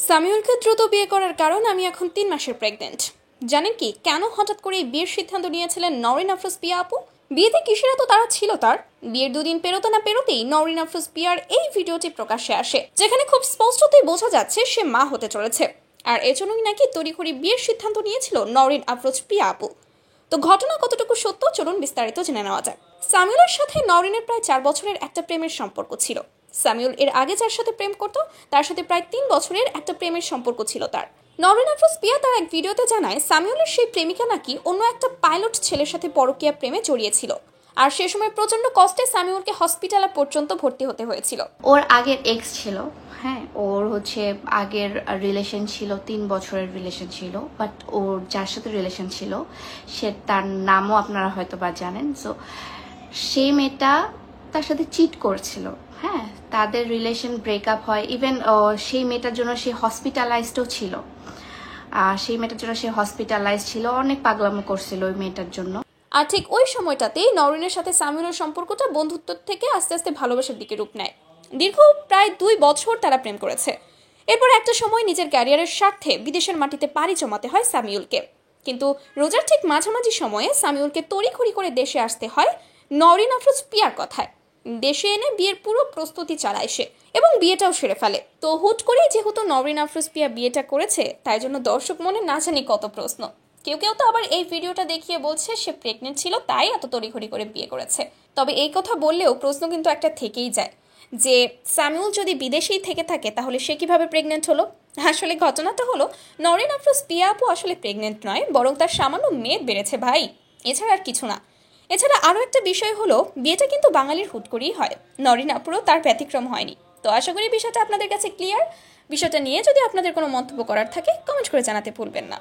সামিউলকে দ্রুত বিয়ে করার কারণ আমি এখন 3 মাসের প্রেগনেন্ট। জানেন কি কেন হঠাৎ করে বিয়ের সিদ্ধান্ত নিয়েছিলেন নওরিন আফরোজ পিয়া আপু? বিয়েতে কিসের এত তাড়া ছিল তার? বিয়ের দুদিন পেরোতে না পেরোতেই নওরিন আফরোজ পিয়ার এই ভিডিওটি প্রকাশ্যে আসে, যেখানে খুব স্পষ্টতই বোঝা যাচ্ছে সে মা হতে চলেছে। আর এজন্যই নাকি তড়িঘড়ি বিয়ের সিদ্ধান্ত নিয়েছিল নওরিন আফরোজ পিয়া আপু। তো ঘটনা কতটুকু সত্য চলুন বিস্তারিত জেনে নেওয়া যাক। সামিউলের সাথে নওরিনের প্রায় 4 বছরের একটা প্রেমের সম্পর্ক ছিল। সামিউল এর আগে যার সাথে প্রেম করত তার সাথে প্রায় 3 বছরের একটা প্রেমের সম্পর্ক ছিল তার। নওরিন আফরোজ পিয়া তার এক ভিডিওতে জানায় সামিউলের সেই প্রেমিকা নাকি অন্য একটা পাইলট ছেলের সাথে পরকীয়া প্রেমে জড়িয়েছিল, আর সে সময় প্রচন্ড কষ্টে সামিউলকে হসপিটালে পর্যন্ত ভর্তি হতে হয়েছিল। ওর আগের এক্স ছিল, হ্যাঁ, ওর আগের রিলেশন ছিল, 3 বছরের রিলেশন ছিল, বাট ওর যার সাথে রিলেশন ছিল সে তার নামও আপনারা হয়তো বা জানেন। সো সেই মেয়েটা তার সাথে চিট করছিল, হ্যাঁ, তাদের রিলেশন ব্রেকআপ হয়। ইভেন সেই মেয়েটার জন্য সে হসপিটালাইজডও ছিল, অনেক পাগলামো করছিল ওই মেয়েটার জন্য। আর ঠিক ওই সময়টাতেই নওরিনের সাথে সামিউলের সম্পর্কটা বন্ধুত্ব থেকে আস্তে আস্তে ভালোবাসার দিকে রূপ নেয়। দীর্ঘ প্রায় 2 বছর তারা প্রেম করেছে। এরপর একটা সময় নিজের ক্যারিয়ারের স্বার্থে বিদেশের মাটিতে পাড়ি জমাতে হয় সামিউলকে। কিন্তু রোজার ঠিক মাঝামাঝি সময়ে সামিউলকে তড়িঘড়ি করে দেশে আসতে হয় নওরিন আফরোজ পিয়ার কথায়। দেশে এনে বিয়ের পুরো প্রস্তুতি চালায় সে এবং বিয়েটাও সেরে ফেলে। তো হুট করেই যেহেতু নওরিন আফরোজ পিয়া বিয়েটা করেছে, তাই জন্য দর্শক মনে না জানি কত প্রশ্ন। কেউ কেউ তো আবার এই ভিডিওটা দেখিয়ে বলছে সে প্রেগনেন্ট ছিল তাই এত তড়িঘড়ি করে বিয়ে করেছে। তবে এই কথা বললেও প্রশ্ন কিন্তু একটা থেকেই যায় যে সামিউল যদি বিদেশেই থেকে থাকে তাহলে সে কিভাবে প্রেগনেন্ট হলো। আসলে ঘটনাটা হলো নওরিন আফরোজ পিয়া আপু আসলে প্রেগনেন্ট নয়, বরং তার সামান্য মেদ বেড়েছে ভাই, এছাড়া আর কিছু না। এছাড়া আরও একটা বিষয় হলো বিয়েটা কিন্তু বাঙালির হুট করেই হয়, নওরিন আপুরও তার ব্যতিক্রম হয়নি। তো আশা করি বিষয়টা আপনাদের কাছে ক্লিয়ার। বিষয়টা নিয়ে যদি আপনাদের কোনো মন্তব্য করার থাকে কমেন্ট করে জানাতে ভুলবেন না।